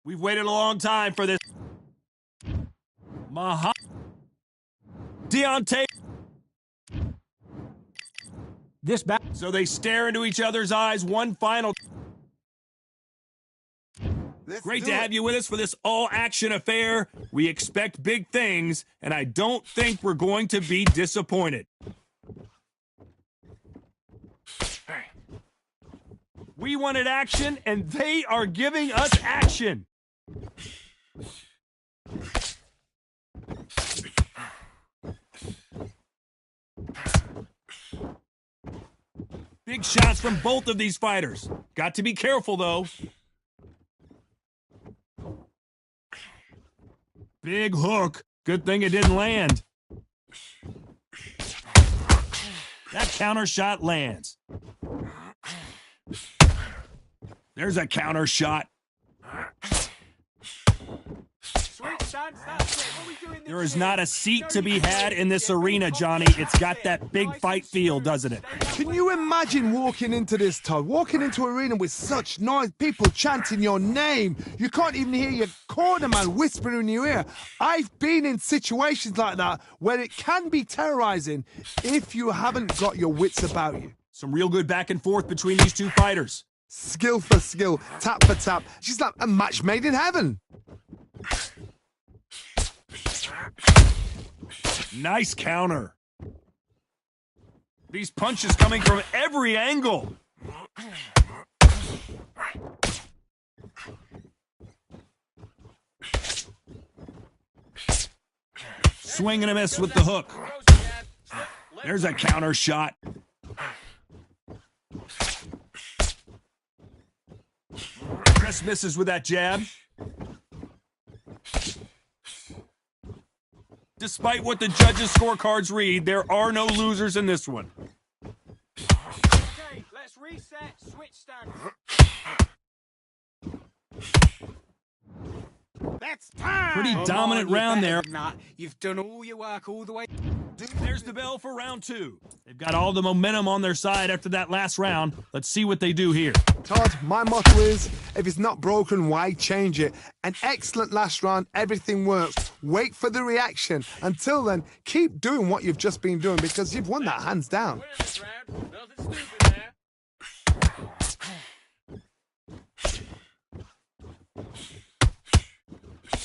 We've waited a long time for this. Deontay. This back. So they stare into each other's eyes. One final. Great to have you with us for this all-action affair. We expect big things, and I don't think we're going to be disappointed. We wanted action, and they are giving us action. Big shots from both of these fighters. Got to be careful, though. Big hook. Good thing it didn't land. That counter shot lands. There's a counter shot. There is not a seat to be had in this arena, Johnny. It's got that big fight feel, doesn't it? Can you imagine walking into this, Todd? Walking into an arena with such noise, people chanting your name. You can't even hear your corner man whispering in your ear. I've been in situations like that where it can be terrorizing if you haven't got your wits about you. Some real good back and forth between these two fighters. Skill for skill, tap for tap. She's like a match made in heaven. Nice counter. These punches coming from every angle. Swing and a miss with the hook. There's a counter shot. Chris misses with that jab. Despite what the judges' scorecards read, there are no losers in this one. Okay, let's reset, switch stand. That's time! Pretty dominant round there. You've done all your work all the way. There's the bell for round two. They've got all the momentum on their side after that last round. Let's see what they do here. Todd, my motto is, if it's not broken, why change it? An excellent last round, everything works. Wait for the reaction. Until then, keep doing what you've just been doing because you've won that hands down. Nothing stupid there.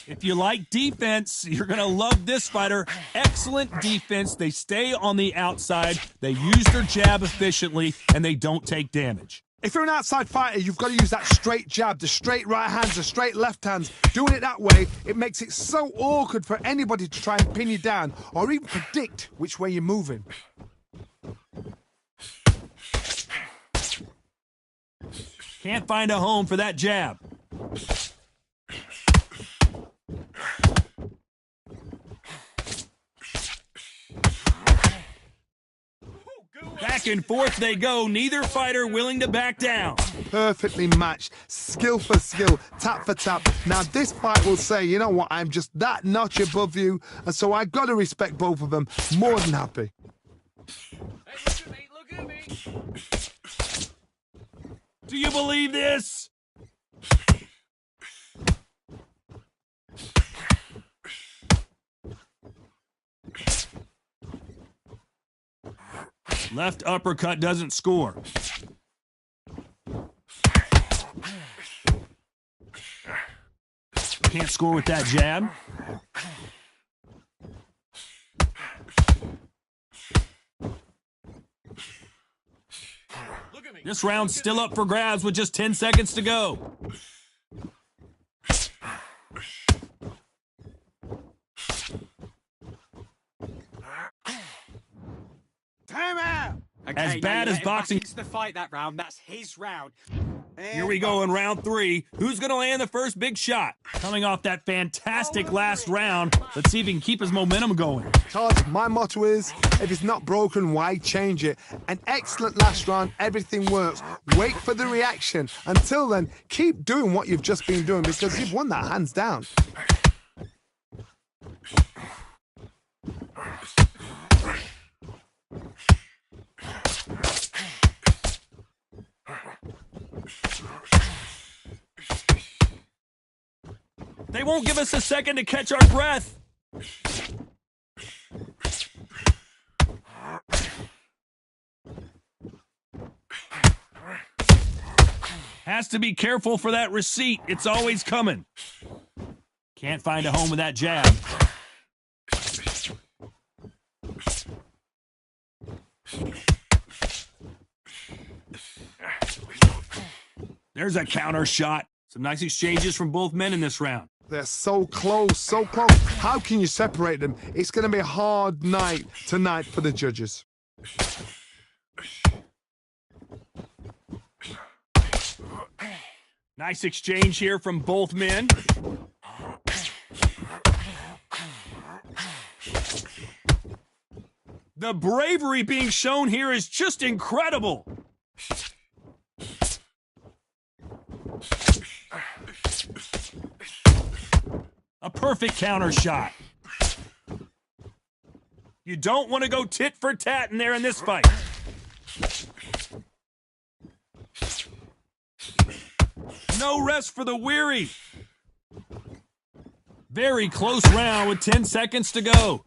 If you like defense, you're going to love this fighter. Excellent defense. They stay on the outside. They use their jab efficiently, and they don't take damage. If you're an outside fighter, you've got to use that straight jab, the straight right hands, the straight left hands. Doing it that way, it makes it so awkward for anybody to try and pin you down or even predict which way you're moving. Can't find a home for that jab. Back and forth they go, neither fighter willing to back down. Perfectly matched, skill for skill, tap for tap. Now this fight will say, you know what, I'm just that notch above you, and so I got to respect both of them. More than happy. Hey, look at me. Do you believe this? Left uppercut doesn't score. Can't score with that jab. This round's still up for grabs with just 10 seconds to go. Time out! Okay, As bad as boxing. It's the fight that round. That's his round. Here we go in round three. Who's going to land the first big shot? Coming off that fantastic last round, let's see if he can keep his momentum going. Todd, my motto is, if it's not broken, why change it? An excellent last round, everything works. Wait for the reaction. Until then, keep doing what you've just been doing because you've won that hands down. They won't give us a second to catch our breath. Has to be careful for that receipt. It's always coming. Can't find a home with that jab. There's a counter shot. Some nice exchanges from both men in this round. They're so close, so close. How can you separate them? It's going to be a hard night tonight for the judges. Nice exchange here from both men. The bravery being shown here is just incredible. A perfect counter shot. You don't want to go tit for tat in there in this fight. No rest for the weary. Very close round with 10 seconds to go.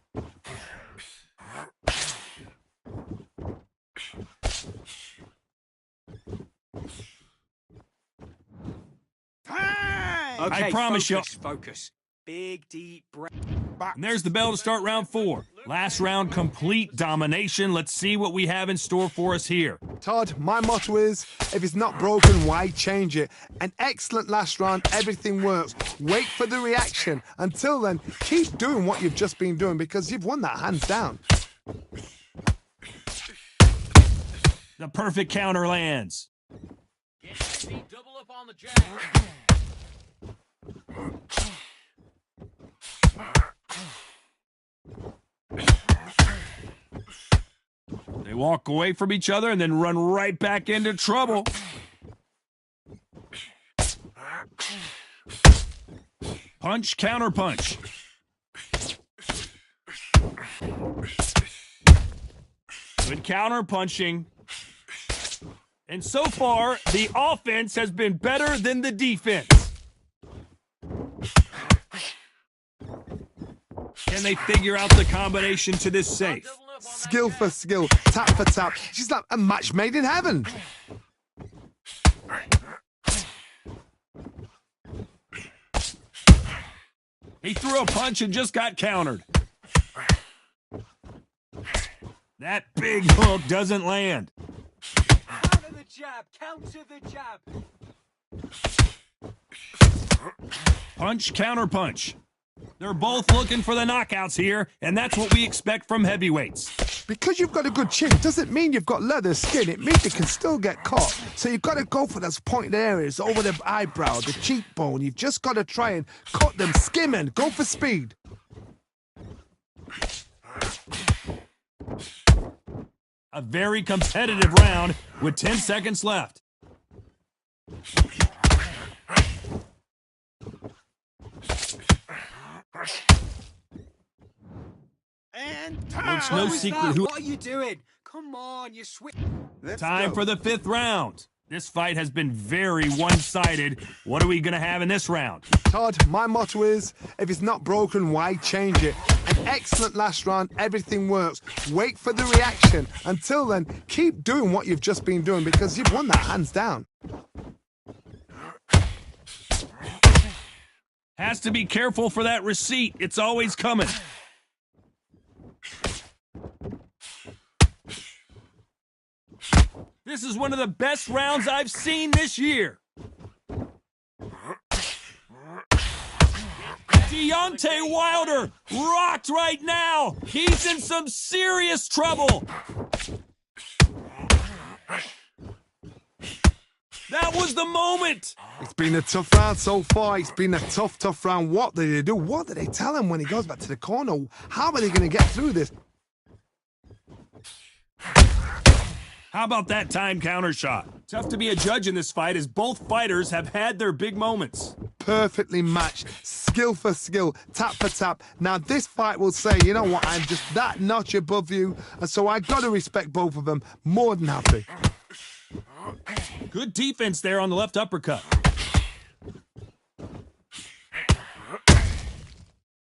Okay, I promise you. Focus. Big, deep breath. And there's the bell to start round 4. Last round, complete domination. Let's see what we have in store for us here. Todd, my motto is, if it's not broken, why change it? An excellent last round, everything works. Wait for the reaction. Until then, keep doing what you've just been doing because you've won that hands down. The perfect counter lands. Get ready, double up on the jab. They walk away from each other and then run right back into trouble. Punch, counter punch. Good counter punching. And so far, the offense has been better than the defense. Can they figure out the combination to this safe? Skill for skill, tap for tap. She's like a match made in heaven. He threw a punch and just got countered. That big hook doesn't land. Counter the jab. Counter the jab. Punch, counter punch. They're both looking for the knockouts here, and that's what we expect from heavyweights. Because you've got a good chin doesn't mean you've got leather skin. It means you can still get caught. So you've got to go for those pointed areas over the eyebrow, the cheekbone. You've just got to try and cut them, skim and go for speed. A very competitive round with 10 seconds left. And Well, it's no secret who. What are you doing? Come on, you switch. Time for the 5th round. This fight has been very one-sided. What are we going to have in this round? Todd, my motto is, if it's not broken, why change it? An excellent last round, everything works. Wait for the reaction. Until then, keep doing what you've just been doing because you've won that hands down. Has to be careful for that receipt. It's always coming. This is one of the best rounds I've seen this year. Deontay Wilder rocked right now. He's in some serious trouble. That was the moment. It's been a tough round so far. It's been a tough round. What did they do? What did they tell him when he goes back to the corner? How are they going to get through this? How about that time counter shot? Tough to be a judge in this fight as both fighters have had their big moments. Perfectly matched, skill for skill, tap for tap. Now this fight will say, you know what, I'm just that notch above you, and so I got to respect both of them. More than happy. Good defense there on the left uppercut.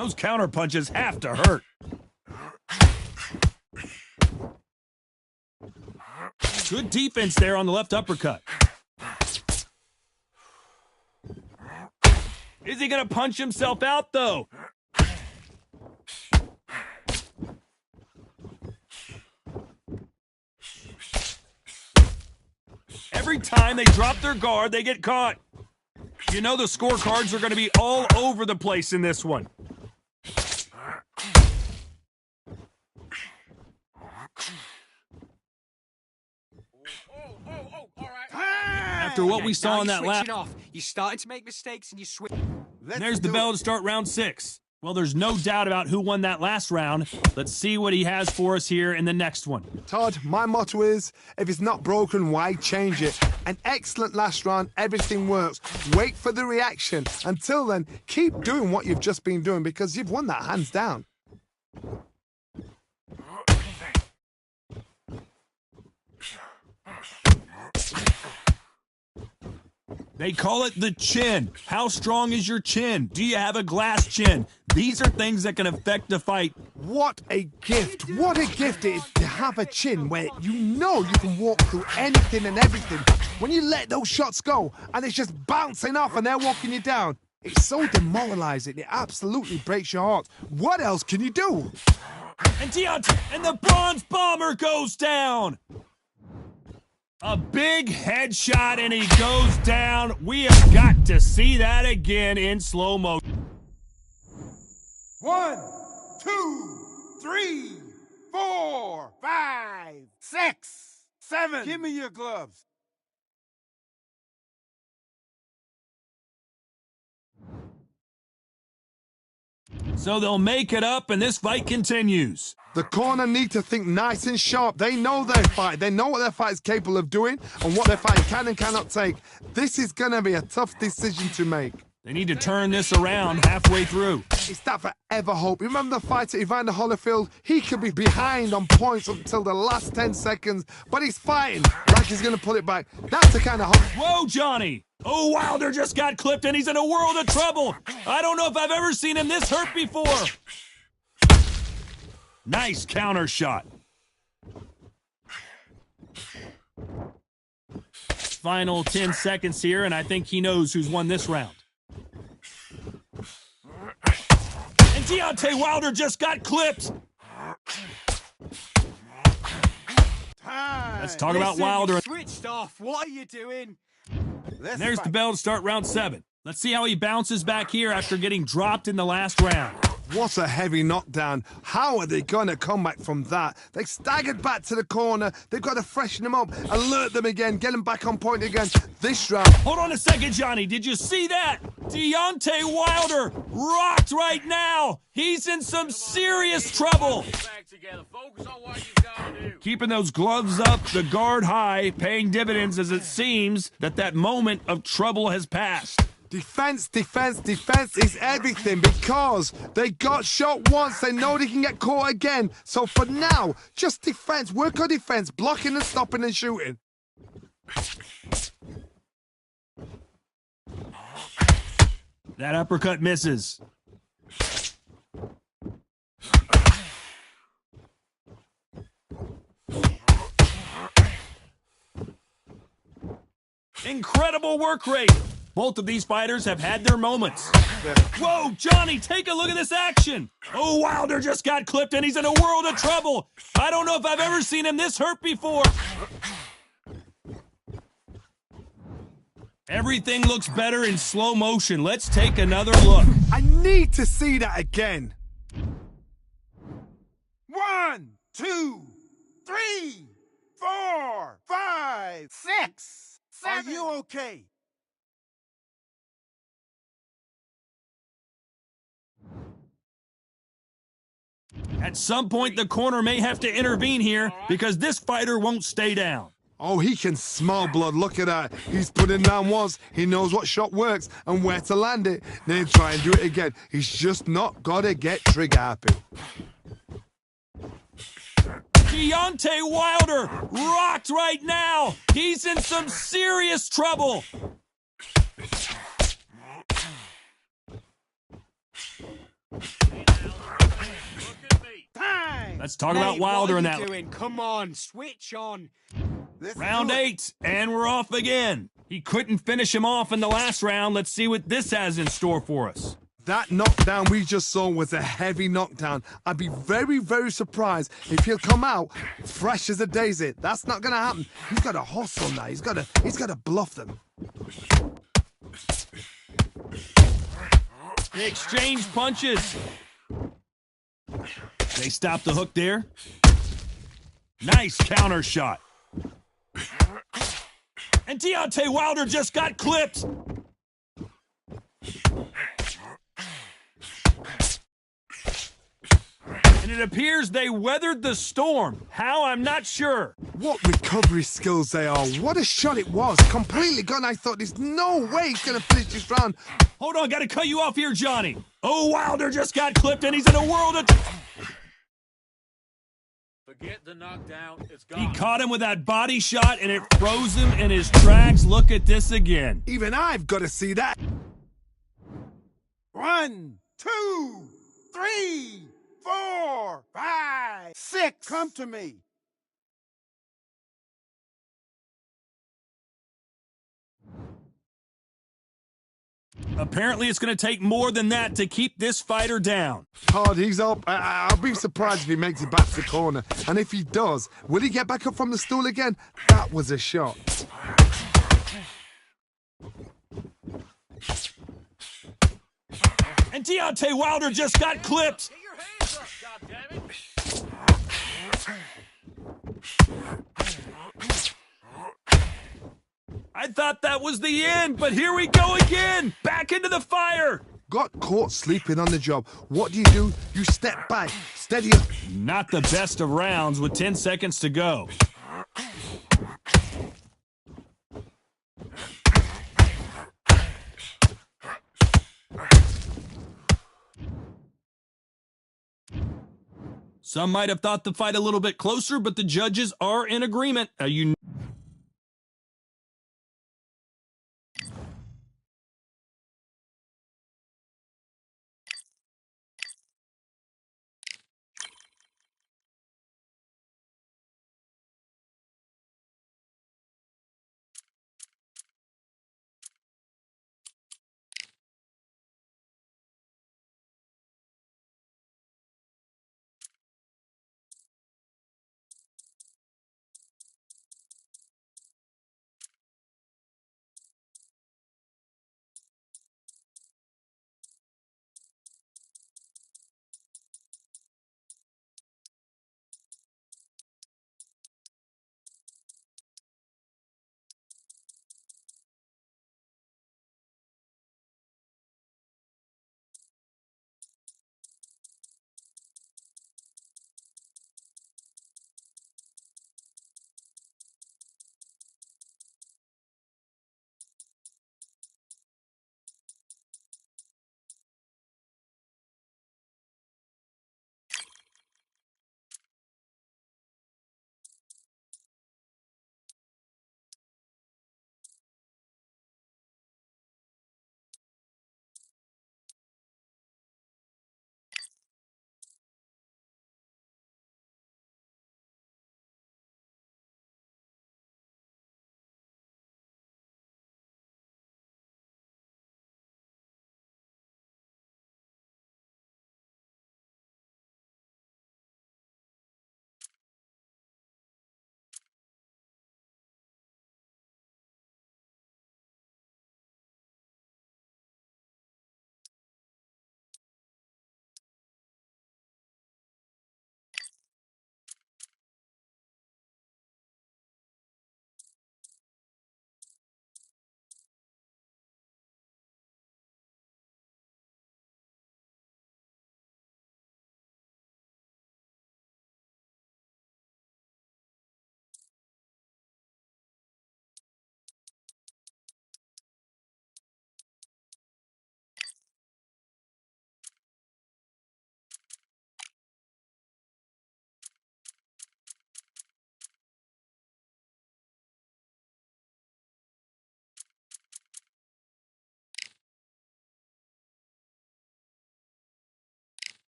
Those counter punches have to hurt. Good defense there on the left uppercut. Is he going to punch himself out, though? Every time they drop their guard, they get caught. You know the scorecards are going to be all over the place in this one. After what we saw in that lap, You're starting to make mistakes and you switch. there's the bell to start round 6. Well, there's no doubt about who won that last round. Let's see what he has for us here in the next one. Todd, my motto is, if it's not broken, why change it? An excellent last round, everything works. Wait for the reaction. Until then, keep doing what you've just been doing because you've won that hands down. They call it the chin. How strong is your chin? Do you have a glass chin? These are things that can affect the fight. What a gift. What a gift it is to have a chin where you know you can walk through anything and everything. When you let those shots go and it's just bouncing off and they're walking you down, it's so demoralizing. It absolutely breaks your heart. What else can you do? And Deontay, and the bronze bomber goes down. A big headshot and he goes down. We have got to see that again in slow motion. 1, 2, 3, 4, 5, 6, 7. Give me your gloves. So they'll make it up and this fight continues. The corner need to think nice and sharp. They know their fight. They know what their fight is capable of doing and what their fight can and cannot take. This is going to be a tough decision to make. They need to turn this around halfway through. It's that forever hope. Remember the fight at Evander Holyfield? He could be behind on points until the last 10 seconds, but he's fighting like he's going to pull it back. That's the kind of hope. Whoa, Johnny! Oh, Wilder just got clipped and he's in a world of trouble. I don't know if I've ever seen him this hurt before. Nice counter shot. Final 10 seconds here, and I think he knows who's won this round. And Deontay Wilder just got clipped. Let's talk about Wilder. Switched off. What are you doing? And there's the bell to start round 7. Let's see how he bounces back here after getting dropped in the last round. What a heavy knockdown. How are they going to come back from that? They staggered back to the corner. They've got to freshen them up, alert them again, get them back on point again. This round. Hold on a second, Johnny. Did you see that? Deontay Wilder rocked right now. He's in some serious trouble. Keeping those gloves up, the guard high, paying dividends as it seems that moment of trouble has passed. Defense, defense, defense is everything because they got shot once. They know they can get caught again. So for now, just defense. Work on defense, blocking and stopping and shooting. That uppercut misses. Incredible work rate. Both of these fighters have had their moments. Whoa, Johnny, take a look at this action. Oh, Wilder just got clipped and he's in a world of trouble. I don't know if I've ever seen him this hurt before. Everything looks better in slow motion. Let's take another look. I need to see that again. 1, 2, 3, 4, 5, 6, 7. Are you okay? At some point, the corner may have to intervene here because this fighter won't stay down. Oh, he can smell blood. Look at that. He's put it down once. He knows what shot works and where to land it. Then try and do it again. He's just not got to get trigger happy. Deontay Wilder rocked right now. He's in some serious trouble. Let's talk Nate, about Wilder in what are that. you doing? Come on, switch on. Round 8, and we're off again. He couldn't finish him off in the last round. Let's see what this has in store for us. That knockdown we just saw was a heavy knockdown. I'd be very, very surprised if he'll come out fresh as a daisy. That's not going to happen. He's got to hustle now. He's got to bluff them. They exchange punches. They stop the hook there. Nice counter shot. And Deontay Wilder just got clipped. And it appears they weathered the storm. How? I'm not sure. What recovery skills they are. What a shot it was. Completely gone. I thought there's no way he's going to finish this round. Hold on, gotta cut you off here, Johnny. Oh, Wilder just got clipped and he's in a world of... Forget the knockdown. It's He gone. caught him with that body shot and it froze him in his tracks. Look at this again. Even I've got to see that. 1, 2, 3, 4, 5, 6. Come to me. Apparently, it's going to take more than that to keep this fighter down. Hard, he's up. I'll be surprised if he makes it back to the corner. And if he does, will he get back up from the stool again? That was a shot. And Deontay Wilder just got clipped. Get your hands up, goddammit. I thought that was the end, but here we go again. Back into the fire. Got caught sleeping on the job. What do? You step back, steady up. Not the best of rounds with 10 seconds to go. Some might have thought the fight a little bit closer, but the judges are in agreement.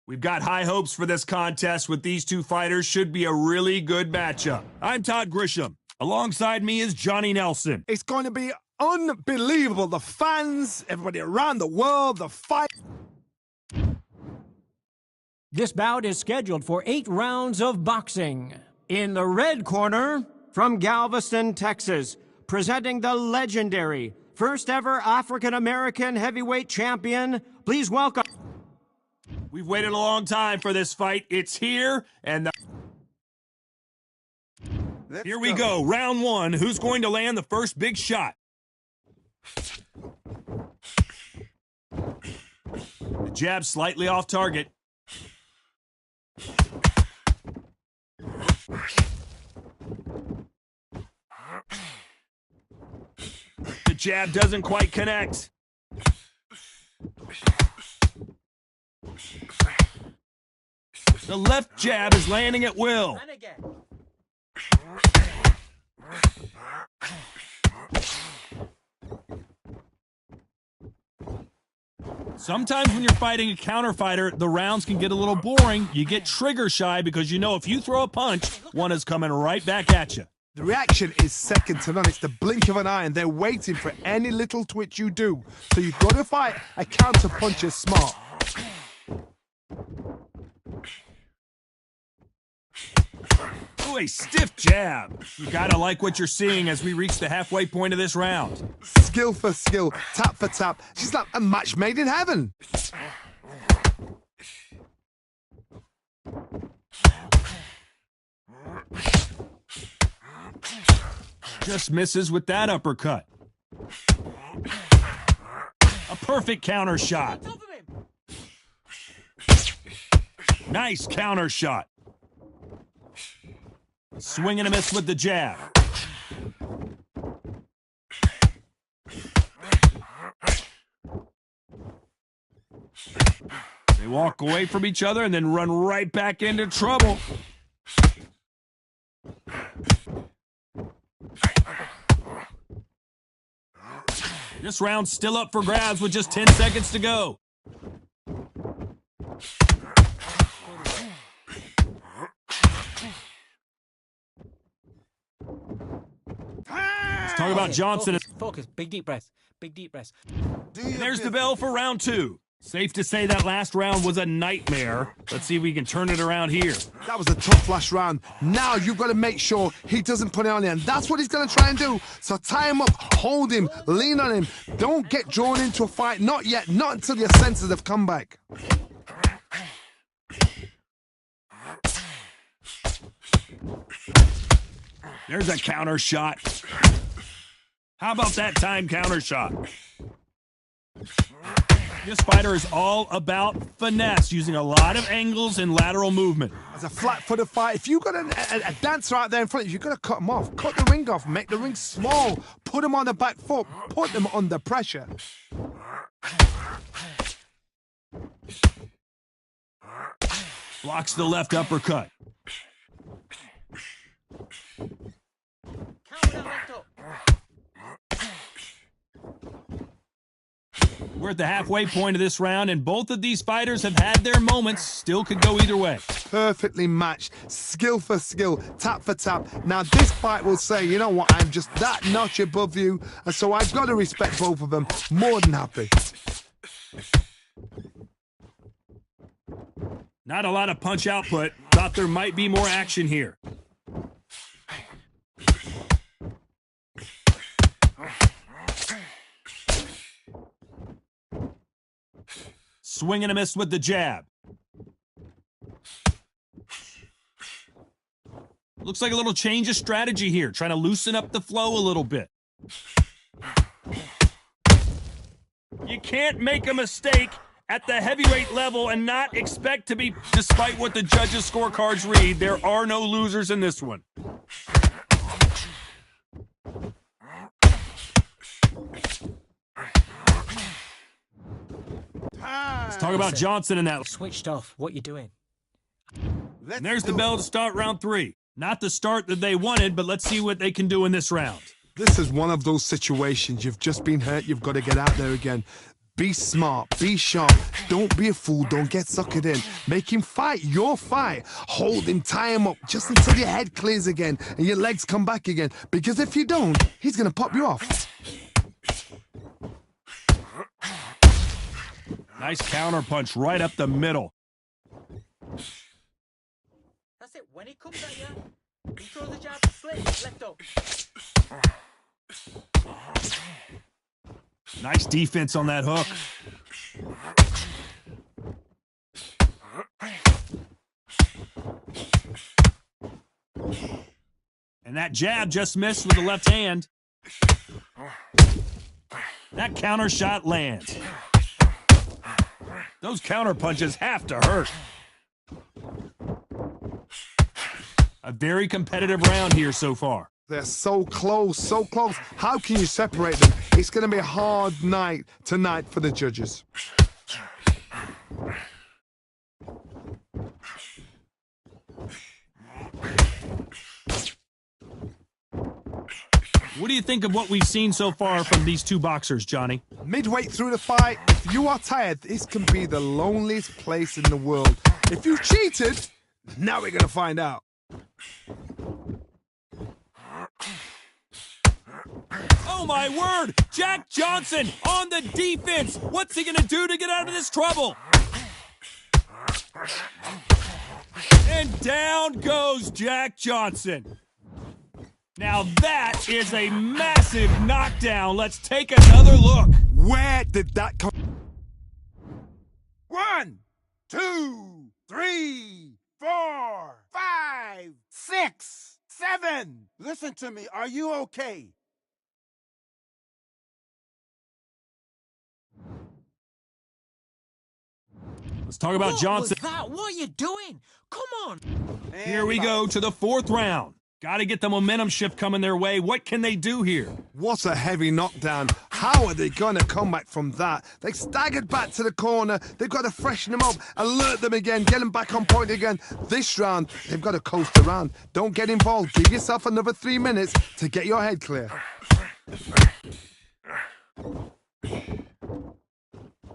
We've got high hopes for this contest with these two fighters. Should be a really good matchup. I'm Todd Grisham. Alongside me is Johnny Nelson. It's going to be unbelievable. The fans, everybody around the world, the fight. This bout is scheduled for 8 rounds of boxing. In the red corner, from Galveston, Texas, presenting the legendary first ever African-American heavyweight champion, please welcome... We've waited a long time for this fight. It's here, and here we go. Round 1. Who's going to land the first big shot? The jab slightly off target. The jab doesn't quite connect. The left jab is landing at will. Sometimes when you're fighting a counter fighter, the rounds can get a little boring. You get trigger shy because you know if you throw a punch, one is coming right back at you. The reaction is second to none. It's the blink of an eye, and they're waiting for any little twitch you do. So you've got to fight a counter puncher smart. Ooh, a stiff jab. You gotta like what you're seeing as we reach the halfway point of this round. Skill for skill, tap for tap. She's like a match made in heaven. Just misses with that uppercut. A perfect counter shot. Nice counter shot. Swing and a miss with the jab. They walk away from each other and then run right back into trouble. This round's still up for grabs with just 10 seconds to go. Let's talk about Johnson. Focus. Big deep breath. Big deep breath. And there's the bell for round 2. Safe to say that last round was a nightmare. Let's see if we can turn it around here. That was a tough last round. Now you've got to make sure he doesn't put it on you, and that's what he's going to try and do. So tie him up, hold him, lean on him. Don't get drawn into a fight. Not yet. Not until your senses have come back. There's a counter shot. How about that time counter shot? This fighter is all about finesse, using a lot of angles and lateral movement. As a flat-footed fight, if you've got a dancer out there in front of you, you've got to cut him off. Cut the ring off, make the ring small, put him on the back foot, put him under pressure. Blocks the left uppercut. We're at the halfway point of this round, and both of these fighters have had their moments. Still could go either way. Perfectly matched. Skill for skill, tap for tap. Now, this fight will say, you know what, I'm just that notch above you, and so I've got to respect both of them. More than happy. Not a lot of punch output. Thought there might be more action here. Swing and a miss with the jab. Looks like a little change of strategy here, trying to loosen up the flow a little bit. You can't make a mistake at the heavyweight level and not expect to be, despite what the judges' scorecards read, there are no losers in this one. Let's talk about Johnson in that. Switched off. What you doing? And there's the bell to start round 3. Not the start that they wanted, but let's see what they can do in this round. This is one of those situations. You've just been hurt. You've got to get out there again. Be smart, be sharp. Don't be a fool, don't get suckered in. Make him fight your fight. Hold him, tie him up, just until your head clears again and your legs come back again. Because if you don't, he's gonna pop you off. Nice counter punch right up the middle. That's it. When he comes at you, you throw the jab, slip, left up. Nice defense on that hook. And that jab just missed with the left hand. That counter shot lands. Those counter punches have to hurt. A very competitive round here so far. They're so close, so close. How can you separate them? It's going to be a hard night tonight for the judges. What do you think of what we've seen so far from these two boxers, Johnny? Midway through the fight, if you are tired, this can be the loneliest place in the world. If you cheated, now we're going to find out. Oh my word! Jack Johnson on the defense! What's he gonna do to get out of this trouble? And down goes Jack Johnson. Now that is a massive knockdown. Let's take another look. Where did that come? 1, 2, 3, 4, 5, 6, 7. Listen to me. Are you okay? Let's talk about Johnson. What was that? What are you doing? Come on. Here we go to the fourth round. Got to get the momentum shift coming their way. What can they do here? What a heavy knockdown. How are they going to come back from that? They staggered back to the corner. They've got to freshen them up, alert them again, get them back on point again. This round, they've got to coast around. Don't get involved. Give yourself another 3 minutes to get your head clear.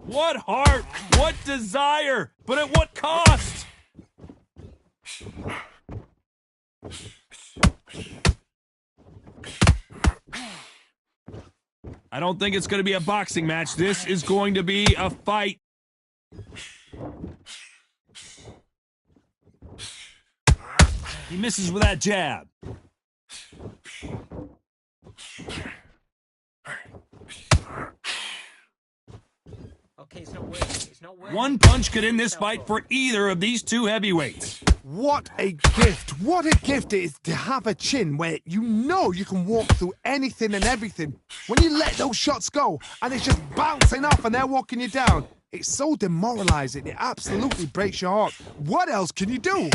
What heart, what desire, but at what cost? I don't think it's going to be a boxing match. This is going to be a fight. He misses with that jab. Okay, it's not working. It's not working. One punch could end this fight for either of these two heavyweights. What a gift. What a gift it is to have a chin where you know you can walk through anything and everything. When you let those shots go and it's just bouncing off and they're walking you down, it's so demoralizing. It absolutely breaks your heart. What else can you do?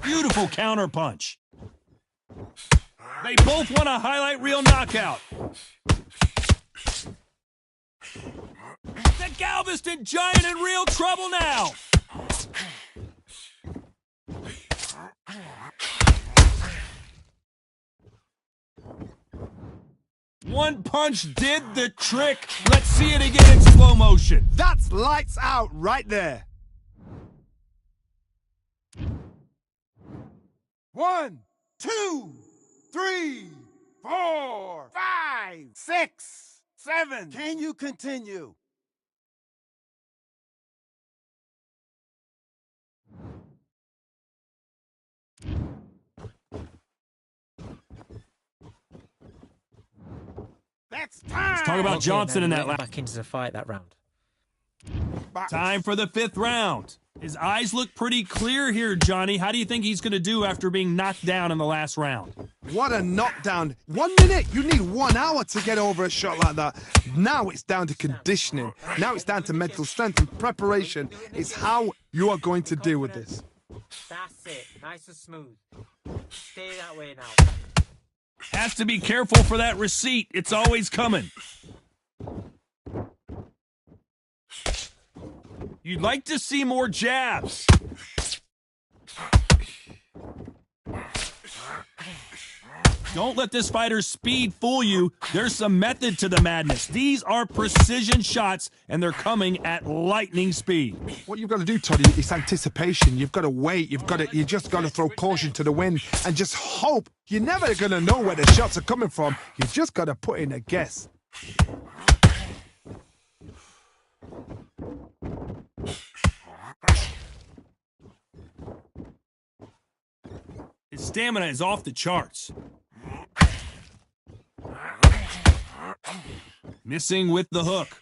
Beautiful counter punch. They both want a highlight reel knockout. The Galveston Giant in real trouble now. One punch did the trick. Let's see it again in slow motion. That's lights out right there. 1, 2, 3, 4, 5, 6, 7. Can you continue? That's time. Let's talk about Johnson in that last. Back into the fight that round. Time for the fifth round. His eyes look pretty clear here, Johnny. How do you think he's going to do after being knocked down in the last round? What a knockdown. 1 minute. You need 1 hour to get over a shot like that. Now it's down to conditioning. Now it's down to mental strength and preparation. It's how you are going to deal with this. That's it. Nice and smooth. Stay that way now. Has to be careful for that receipt. It's always coming. You'd like to see more jabs. Don't let this fighter's speed fool you. There's some method to the madness. These are precision shots, and they're coming at lightning speed. What you've got to do, Toddy, is anticipation. You've got to wait. You just got to throw caution to the wind and just hope. You're never going to know where the shots are coming from. You just got to put in a guess. His stamina is off the charts. Missing with the hook.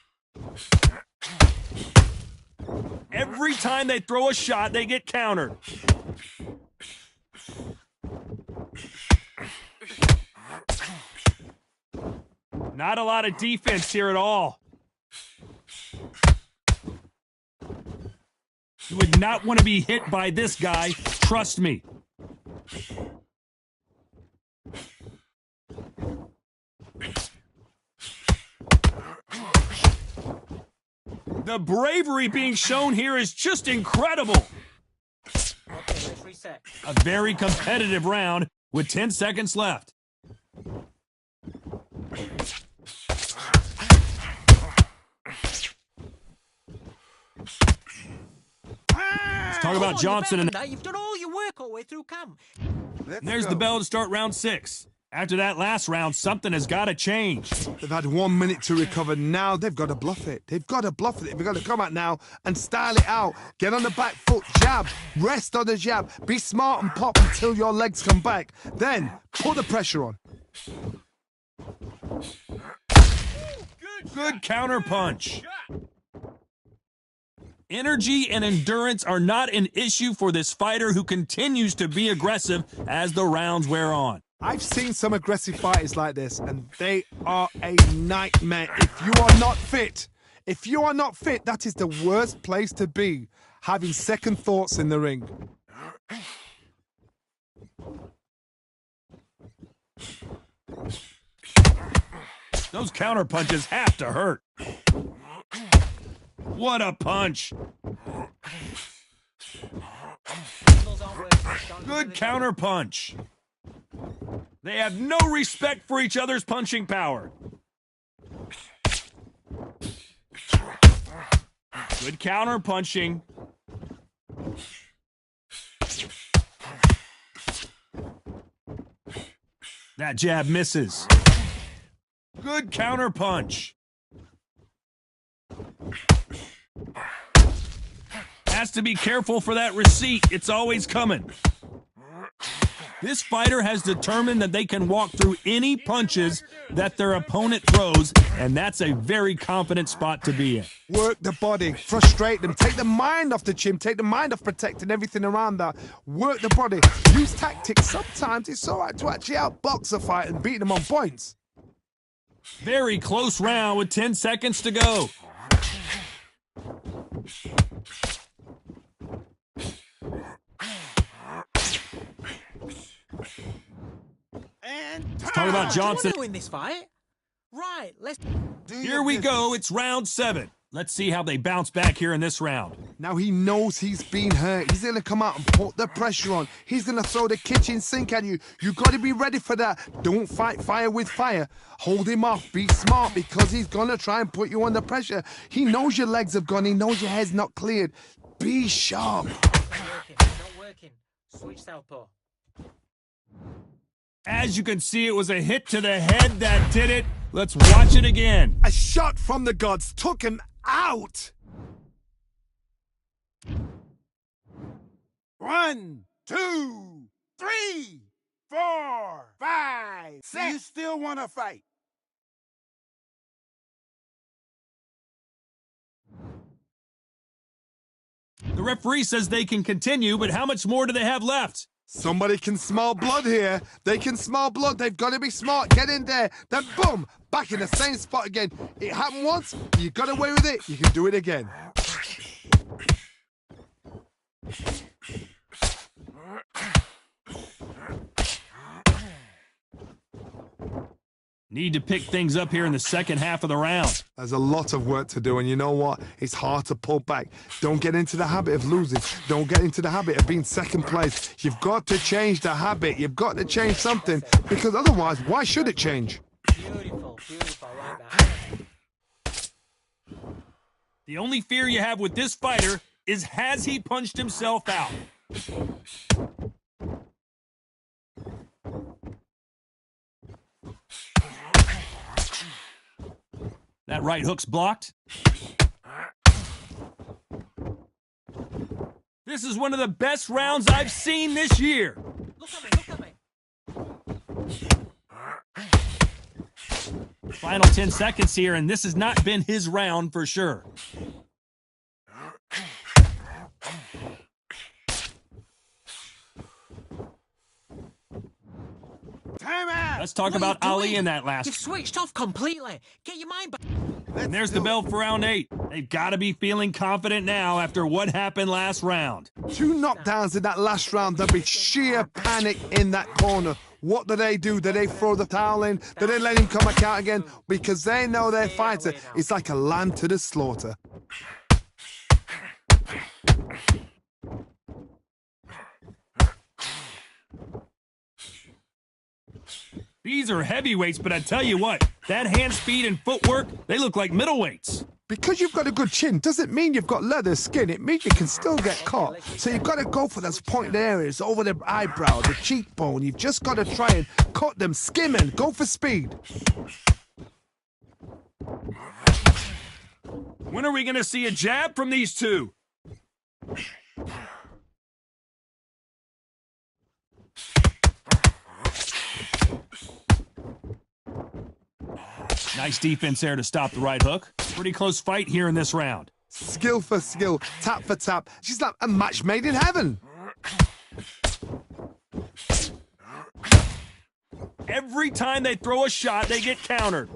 Every time they throw a shot, they get countered. Not a lot of defense here at all. You would not want to be hit by this guy, trust me. The bravery being shown here is just incredible. Okay, let's reset. A very competitive round with 10 seconds left. Let's talk about Johnson and You've done all your work all the way through camp. there's the bell to start round 6. After that last round, something has got to change. They've had 1 minute to recover. Now they've got to bluff it. They've got to bluff it. They've got to come out now and style it out. Get on the back foot, jab, rest on the jab. Be smart and pop until your legs come back. Then put the pressure on. Good counter punch. Energy and endurance are not an issue for this fighter who continues to be aggressive as the rounds wear on. I've seen some aggressive fighters like this, and they are a nightmare. If you are not fit, that is the worst place to be, having second thoughts in the ring. Those counter punches have to hurt. What a punch. Good counter punch. They have no respect for each other's punching power. Good counter punching. That jab misses. Good counter punch. Has to be careful for that receipt. It's always coming. This fighter has determined that they can walk through any punches that their opponent throws, and that's a very confident spot to be in. Work the body, frustrate them, take the mind off the chin, take the mind off protecting everything around that. Work the body, use tactics. Sometimes it's all right to actually outbox a fight and beat them on points. Very close round with 10 seconds to go. Let's talk about Johnson. Win this fight. Right, let's... Here we go. It's round 7. Let's see how they bounce back here in this round. Now he knows he's been hurt. He's going to come out and put the pressure on. He's going to throw the kitchen sink at you. You got to be ready for that. Don't fight fire with fire. Hold him off. Be smart because he's going to try and put you under pressure. He knows your legs have gone. He knows your head's not cleared. Be sharp. Not working. Switch southpaw. As you can see, it was a hit to the head that did it. Let's watch it again. A shot from the gods took him out. 1, 2, 3, 4, 5, 6. You still want to fight? The referee says they can continue, but how much more do they have left? Somebody can smell blood here. They can smell blood. They've got to be smart. Get in there. Then boom, back in the same spot again. It happened once. You got away with it. You can do it again. Need to pick things up here in the second half of the round. There's a lot of work to do, and you know what? It's hard to pull back. Don't get into the habit of losing. Don't get into the habit of being second place. You've got to change the habit. You've got to change something, because otherwise, why should it change? Beautiful, beautiful, like that. The only fear you have with this fighter is, has he punched himself out? That right hook's blocked. This is one of the best rounds I've seen this year. Look at me, look at me. Final 10 seconds here, and this has not been his round for sure. Time out! Let's talk What are about you Ali doing? in that last. You've switched off completely. Get your mind back. And there's the bell for round 8. They've got to be feeling confident now after what happened last round. 2 knockdowns in that last round. There'll be sheer panic in that corner. What do? Do they throw the towel in? Do they let him come back out again? Because they know their fighter is like a lamb to the slaughter. These are heavyweights, but I tell you what, that hand speed and footwork, they look like middleweights. Because you've got a good chin doesn't mean you've got leather skin. It means you can still get caught. So you've got to go for those pointed areas over the eyebrow, the cheekbone. You've just got to try and cut them, skim and go for speed. When are we going to see a jab from these two? Nice defense there to stop the right hook. Pretty close fight here in this round. Skill for skill, tap for tap. She's like a match made in heaven. Every time they throw a shot, they get countered.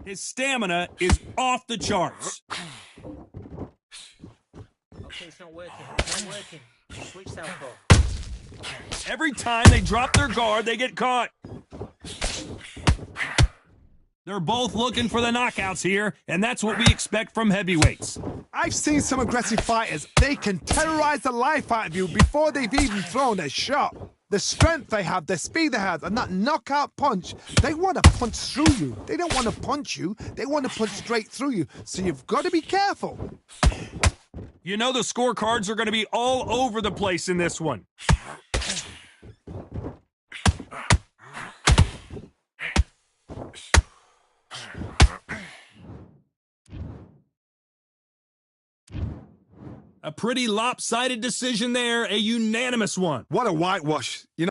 His stamina is off the charts. Okay, it's not working. It's not working. Switch southpaw. Every time they drop their guard, they get caught. They're both looking for the knockouts here, and that's what we expect from heavyweights. I've seen some aggressive fighters. They can terrorize the life out of you before they've even thrown a shot. The strength they have, the speed they have, and that knockout punch, they want to punch through you. They don't want to punch you. They want to punch straight through you. So you've got to be careful. You know the scorecards are going to be all over the place in this one. A pretty lopsided decision there, a unanimous one. What a whitewash. You know.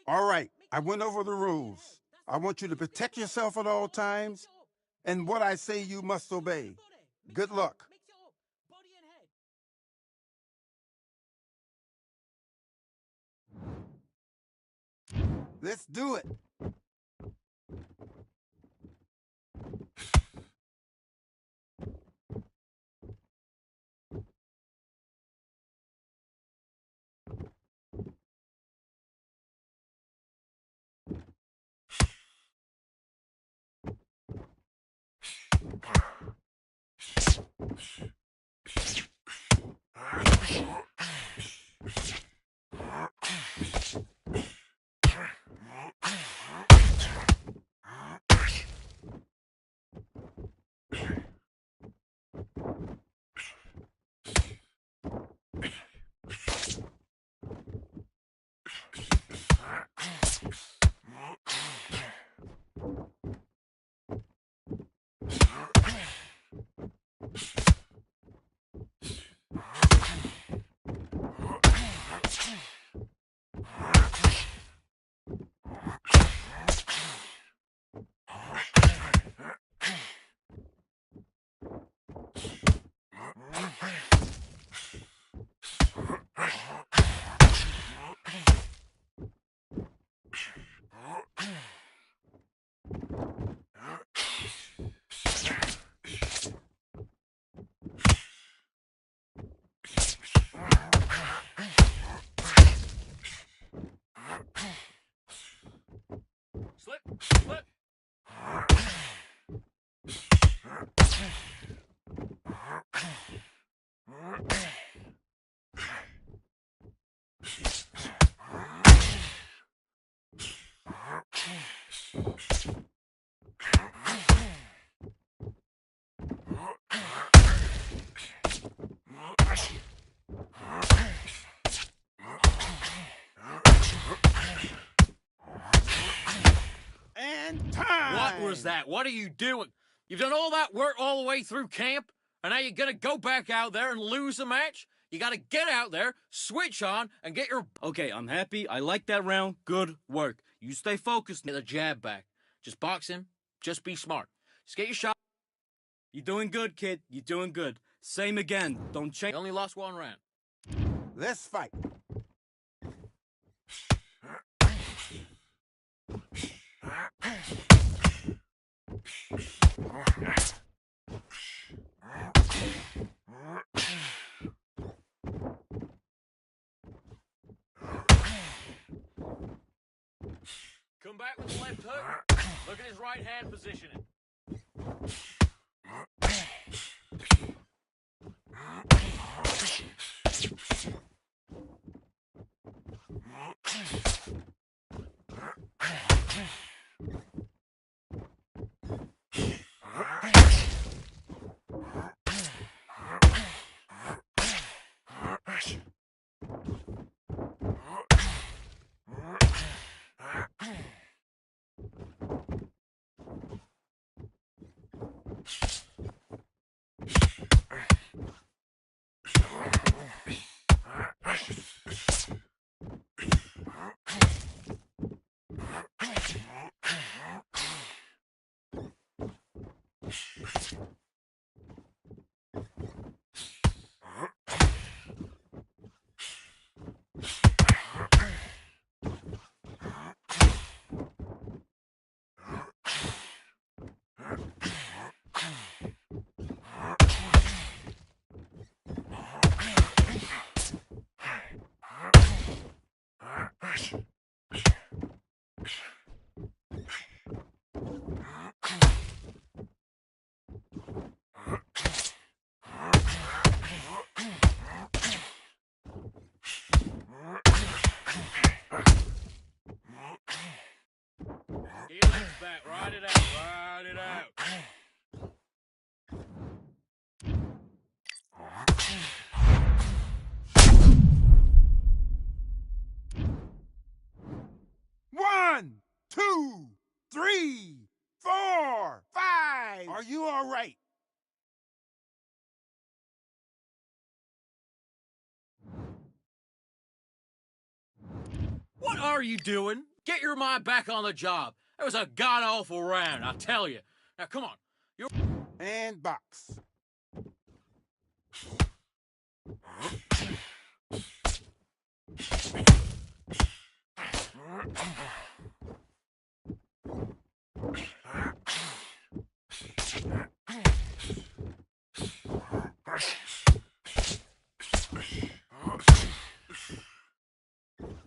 All right, I went over the rules. I want you to protect yourself at all times, and what I say you must obey. Good luck. Mix it up. Body and head. Let's do it. Slip, slip. And time. What was that? What are you doing? You've done all that work all the way through camp, and now you're gonna go back out there and lose the match? You gotta get out there, switch on, and get your... Okay, I'm happy. I like that round. Good work. You stay focused. Get the jab back. Just box him. Just be smart. Just get your shot. You're doing good, kid. You're doing good. Same again. Don't You change. only lost one round. Let's fight. Come back with the left hook. Look at his right hand positioning. Get your legs back. Ride it out. Ride it out. One, two, three, four, five. Are you all right? What are you doing? Get your mind back on the job. That was a god-awful round, I tell you. Now, come on. And box.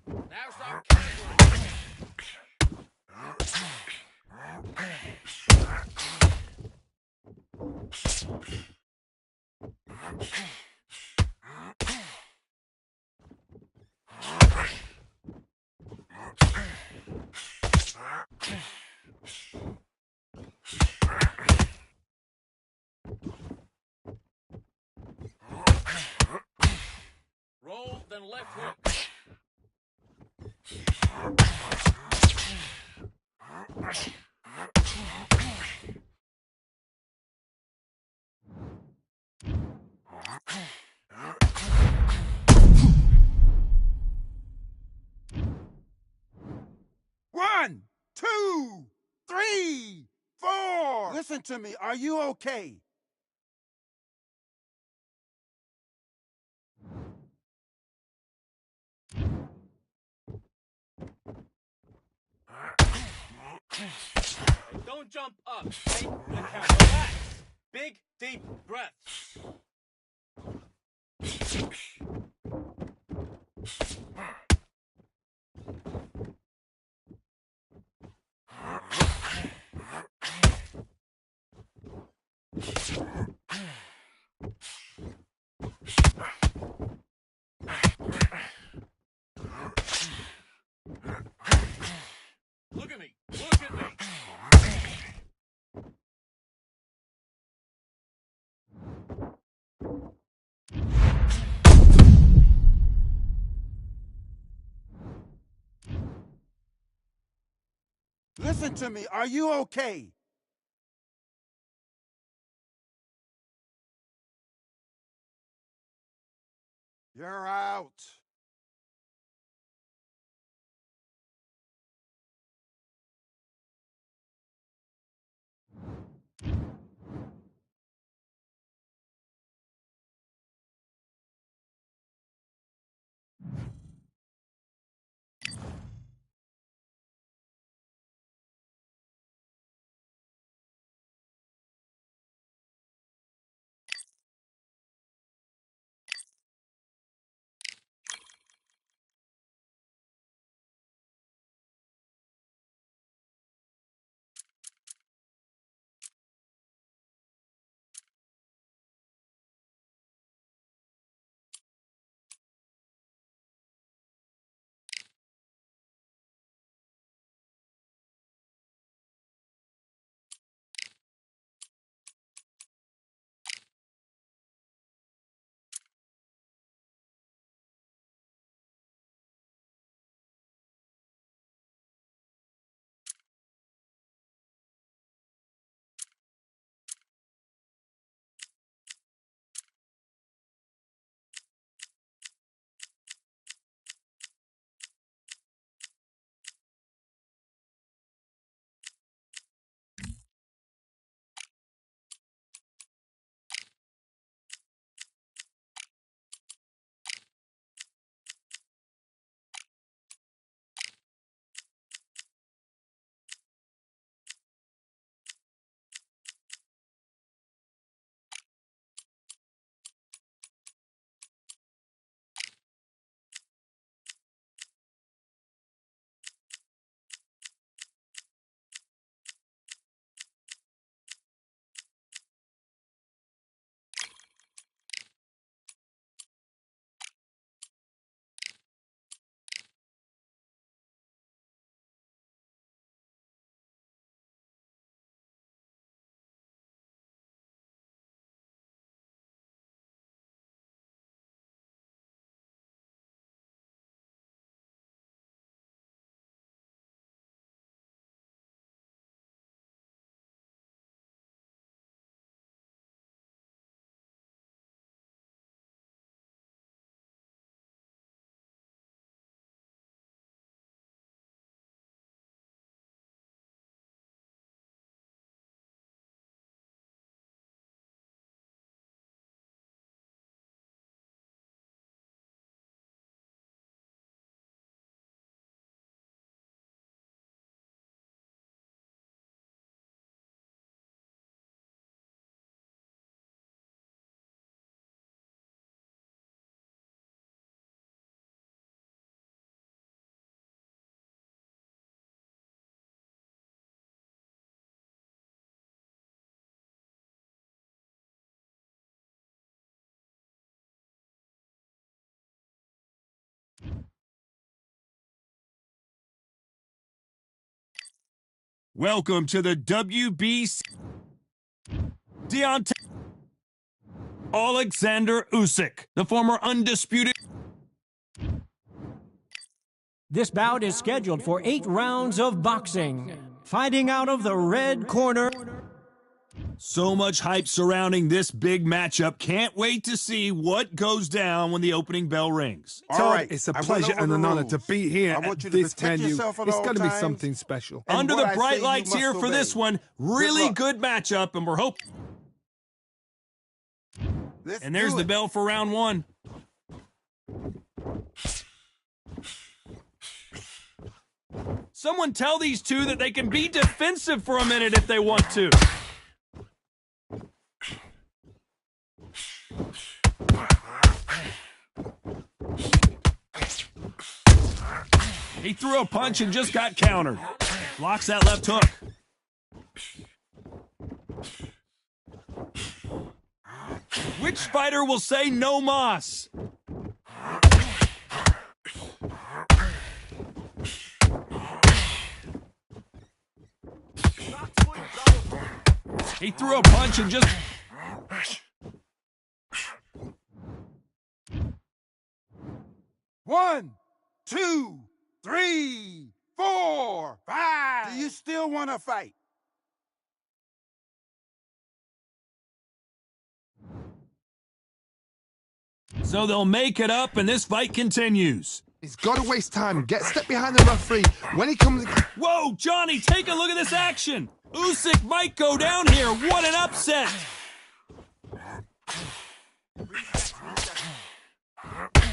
Now start counting. Roll, then left hook. One, two, three, four. Listen to me. Are you okay? Hey, don't jump up. Take the count. Relax. Big, deep breaths. Look at me. Look at me. Listen to me. Are you okay? You're out. Welcome to the WBC. Deontay Alexander Usyk, the former Undisputed. This bout is scheduled for 8 rounds of boxing. Fighting out of the red corner. So much hype surrounding this big matchup. Can't wait to see what goes down when the opening bell rings. Todd, it's a pleasure and an honor to be here I want at you to this protect venue. yourself at It's all going to be times. something special. And Under what the I bright say, you lights must here for this obey. one. Really luck. good matchup, and we're hoping. Let's And there's do the it. bell for round one. Someone tell these two that they can be defensive for a minute if they want to. He threw a punch and just got countered. Blocks that left hook. Which fighter will say no mas? He threw a punch and just... One, two, three, four, five. Do you still want to fight? So they'll make it up and this fight continues. He's got to waste time. Step behind the referee. When he comes... Whoa, Johnny, take a look at this action. Usyk might go down here. What an upset.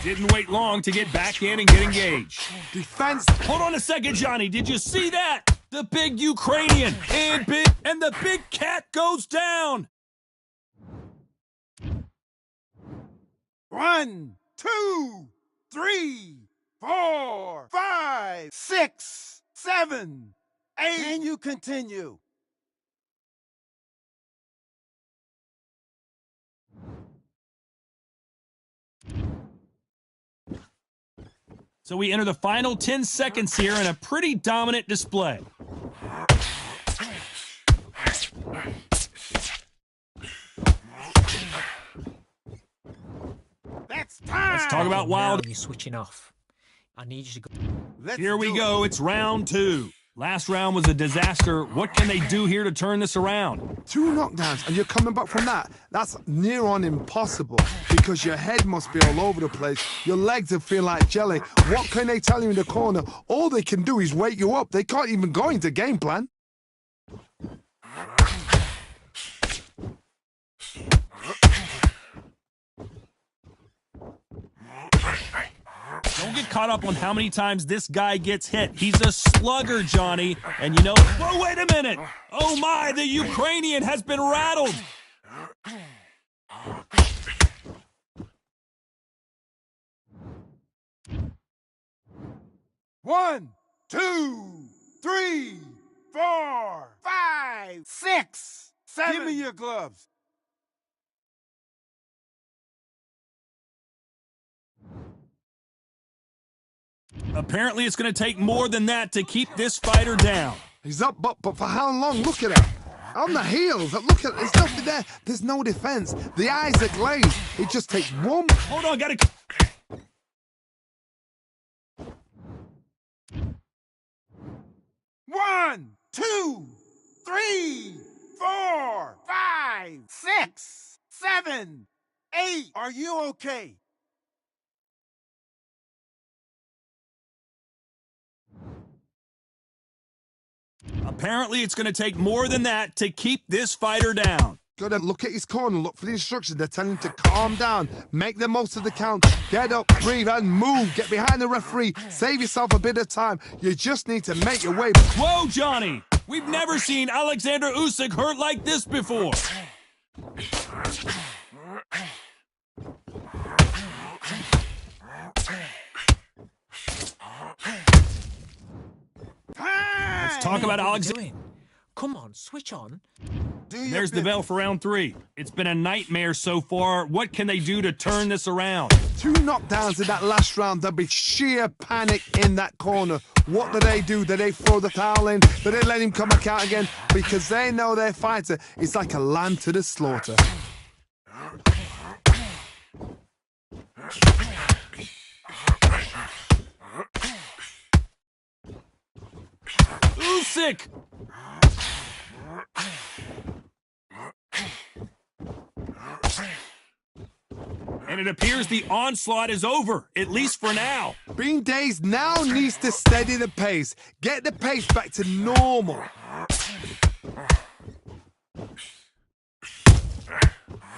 Didn't wait long to get back in and get engaged. Defense. Hold on a second, Johnny. Did you see that? The big Ukrainian and the big cat goes down. One, two, three, four, five, six, seven, eight. Can you continue? So we enter the final 10 seconds here in a pretty dominant display. That's time. Let's talk about wild. You're switching off. I need you to go. Let's Here we do go. it. It's round two. Last round was a disaster. What can they do here to turn this around? 2 knockdowns, and you're coming back from that. That's near on impossible because your head must be all over the place. Your legs will feel like jelly. What can they tell you in the corner? All they can do is wake you up. They can't even go into game plan. Don't get caught up on how many times this guy gets hit. He's a slugger, Johnny. And you know, whoa, wait a minute. Oh my, the Ukrainian has been rattled. One, two, three, four, five, six, seven. Give me your gloves. Apparently, it's going to take more than that to keep this fighter down. He's up, but for how long? Look at it. On the heels. Look at there's nothing there. There's no defense. The eyes are glazed. It just takes one. Hold on, gotta... One, two, three, four, five, six, seven, eight. Are you okay? Apparently, it's going to take more than that to keep this fighter down. Gotta look at his corner, look for the instructions. They're telling him to calm down, make the most of the count, get up, breathe, and move. Get behind the referee, save yourself a bit of time. You just need to make your way. Whoa, Johnny! We've never seen Alexander Usyk hurt like this before. Time. Let's talk about What are you Alexander. doing? Come on, switch on. Do your There's the bell business. for round 3. It's been a nightmare so far. What can they do to turn this around? 2 knockdowns in that last round. There'll be sheer panic in that corner. What do? Do they throw the towel in? Do they let him come back out again? Because they know their fighter is like a lamb to the slaughter. Usyk! And it appears the onslaught is over, at least for now. Bean Days now needs to steady the pace. Get the pace back to normal.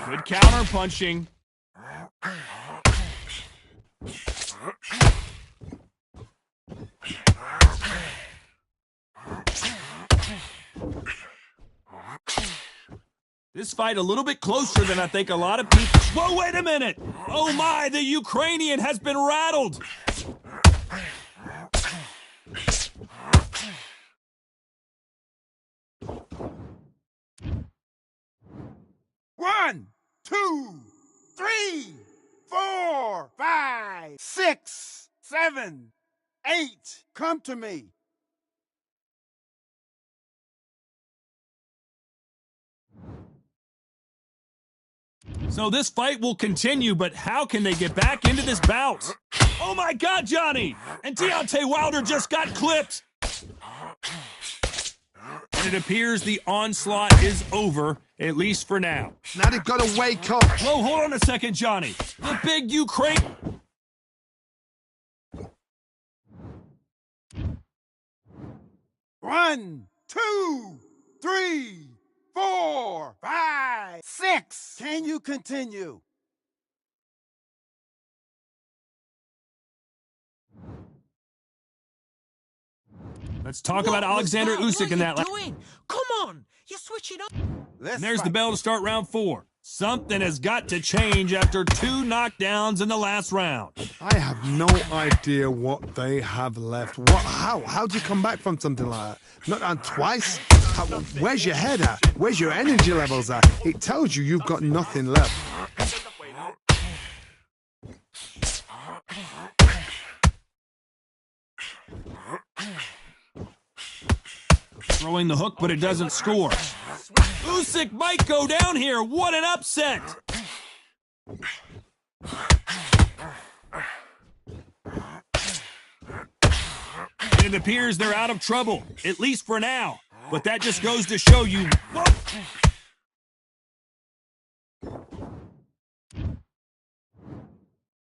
Good counter punching. This fight a little bit closer than I think a lot of people... Whoa, wait a minute! Oh my, the Ukrainian has been rattled! One, two, three, 4, 5, 6, 7, 8. Come to me. So this fight will continue, but how can they get back into this bout? Oh my God, Johnny! And Deontay Wilder just got clipped! And it appears the onslaught is over, at least for now. Now they've got to wake up. Whoa, hold on a second, Johnny. The big Ukraine... One, two, three, 4, 5, 6. Can you continue? Let's talk about Alexander Usyk in that... What are you doing? Come on! You're switching up. Let's And there's the fight. bell to start round 4. Something has got to change after 2 knockdowns in the last round. I have no idea what they have left. How do you come back from something like that? Not on twice? Where's your head at? Where's your energy levels at? It tells you you've got nothing left. Throwing the hook, but it doesn't score. Usyk might go down here. What an upset! It appears they're out of trouble, at least for now. But that just goes to show you... Whoa.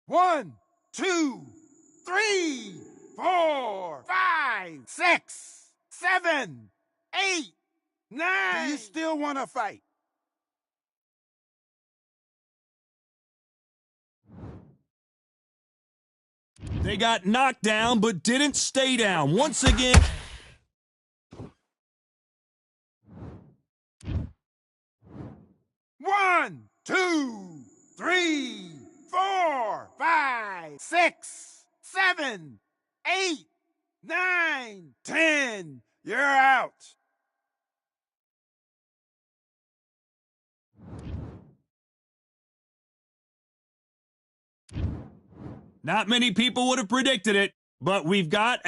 One, two, three, 4, 5, 6, 7, 8, 9. Do you still want to fight? They got knocked down, but didn't stay down. Once again... One, two, three, 4, 5, 6, 7, 8, 9, 10. You're out. Not many people would have predicted it, but we've got...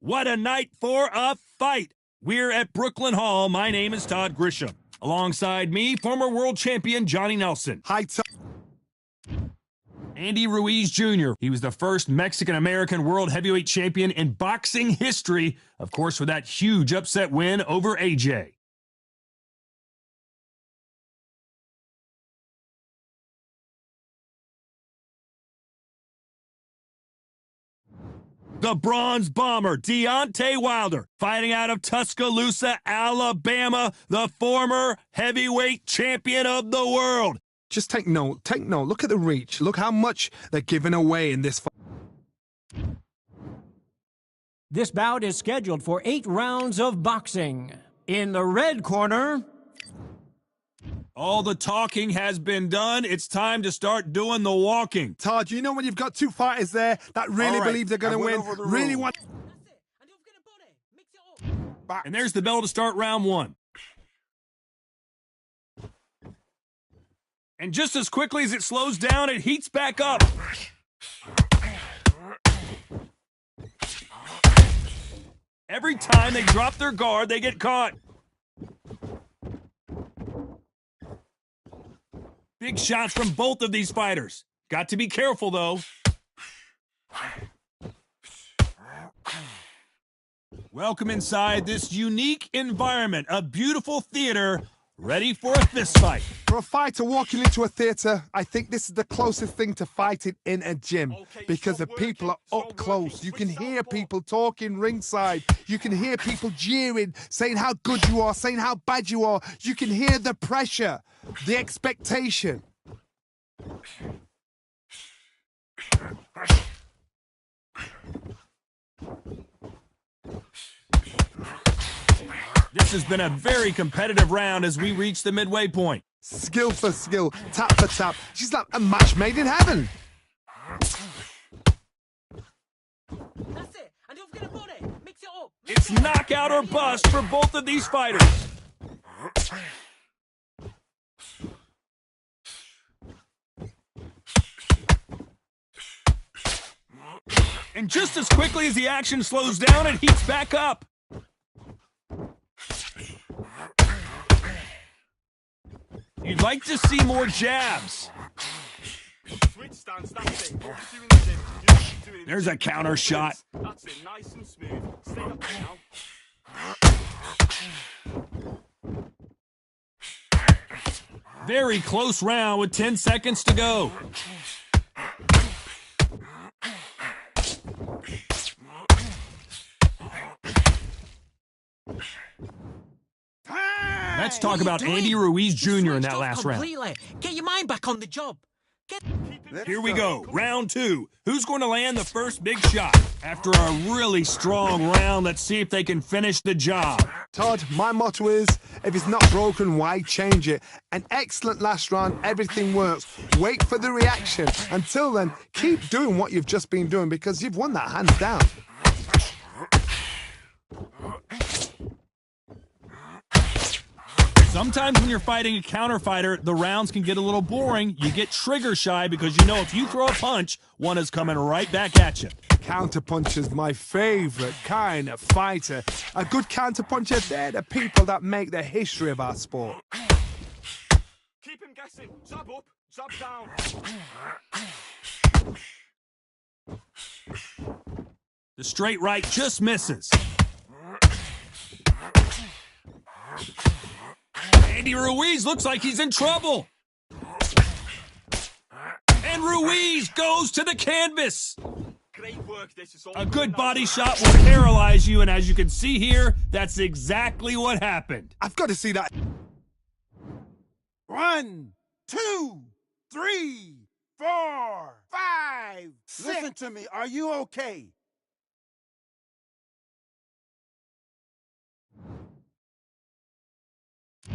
What a night for a fight! We're at Brooklyn Hall. My name is Todd Grisham. Alongside me, former world champion Johnny Nelson. Hi, Todd. Andy Ruiz Jr. He was the first Mexican-American world heavyweight champion in boxing history, of course, with that huge upset win over AJ. The Bronze Bomber, Deontay Wilder, fighting out of Tuscaloosa, Alabama, the former heavyweight champion of the world. Just take note. Take note. Look at the reach. Look how much they're giving away in this fight. This bout is scheduled for 8 rounds of boxing. In the red corner, all the talking has been done. It's time to start doing the walking. Todd, you know when you've got two fighters there that really believe they're going to win, really want... And there's the bell to start round 1. And just as quickly as it slows down, it heats back up. Every time they drop their guard, they get caught. Big shots from both of these fighters. Got to be careful, though. Welcome inside this unique environment, a beautiful theater, ready for a fistfight. For a fighter walking into a theater, I think this is the closest thing to fighting in a gym because the people are up close. You can hear people talking ringside. You can hear people jeering, saying how good you are, saying how bad you are. You can hear the pressure, the expectation. This has been a very competitive round as we reach the midway point. Skill for skill, tap for tap. She's like a match made in heaven. That's it. And don't forget about it. Mix it up. It's knockout or bust for both of these fighters. And just as quickly as the action slows down, it heats back up. You'd like to see more jabs. Switch stance, that's it. What you're doing is it. You're doing it. There's a counter shot. That's it, nice and smooth. Stay up there now. Very close round with 10 seconds to go. Let's talk about Andy Ruiz Jr. in that last round. Get your mind back on the job. Here we go, round 2. Who's going to land the first big shot? After a really strong round, let's see if they can finish the job. Todd, my motto is, if it's not broken, why change it? An excellent last round, everything works. Wait for the reaction. Until then, keep doing what you've just been doing because you've won that hands down. Sometimes when you're fighting a counter fighter, the rounds can get a little boring. You get trigger shy because you know if you throw a punch, one is coming right back at you. Counter puncher's my favorite kind of fighter. A good counter puncher, they're the people that make the history of our sport. Keep him guessing. Jab up, jab down. The straight right just misses. Andy Ruiz looks like he's in trouble. And Ruiz goes to the canvas. Great work, this is all. A good body shot will paralyze you, and as you can see here, that's exactly what happened. I've got to see that. 1, 2, 3, 4, 5, 6. Listen to me. Are you okay?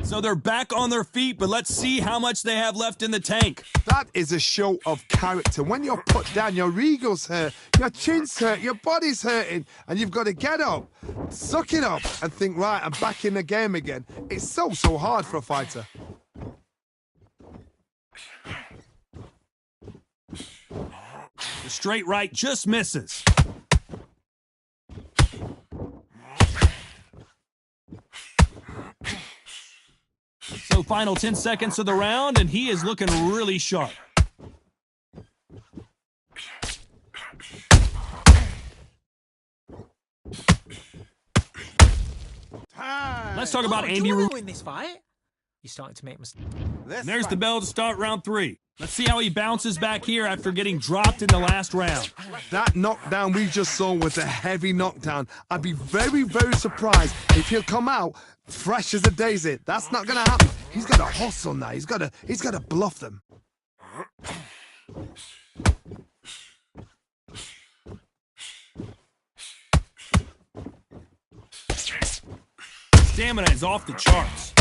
So they're back on their feet, but let's see how much they have left in the tank. That is a show of character. When you're put down, your ego's hurt, your chin's hurt, your body's hurting, and you've got to get up, suck it up, and think, right, I'm back in the game again. It's so hard for a fighter. The straight right just misses. So final 10 seconds of the round, and he is looking really sharp. Time. Let's talk about Oh, Andy do you Ruiz. wanna win this fight? You're starting to make mistakes. Let's There's the fight. bell to start round 3. Let's see how he bounces back here after getting dropped in the last round. That knockdown we just saw was a heavy knockdown. I'd be very, very surprised if he'll come out fresh as a daisy. That's not going to happen. He's got to hustle now. He's got to bluff them. Stamina is off the charts.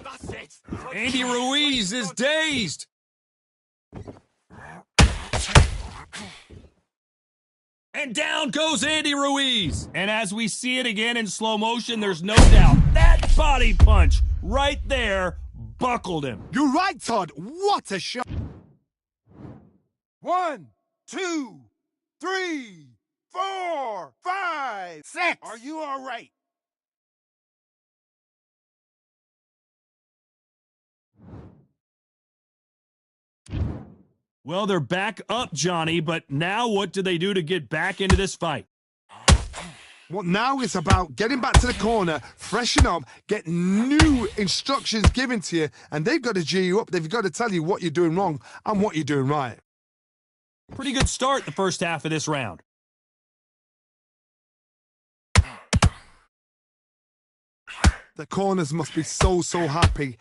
That's it. Andy Ruiz is dazed. And down goes Andy Ruiz. And as we see it again in slow motion, there's no doubt that body punch right there buckled him. You're right, Todd. What a shot. 1, 2, 3, 4, 5, 6. Are you all right? Well, they're back up, Johnny, but now what do they do to get back into this fight? Well, now it's about getting back to the corner, freshen up, get new instructions given to you, and they've got to G you up. They've got to tell you what you're doing wrong and what you're doing right. Pretty good start the first half of this round. The corners must be so happy.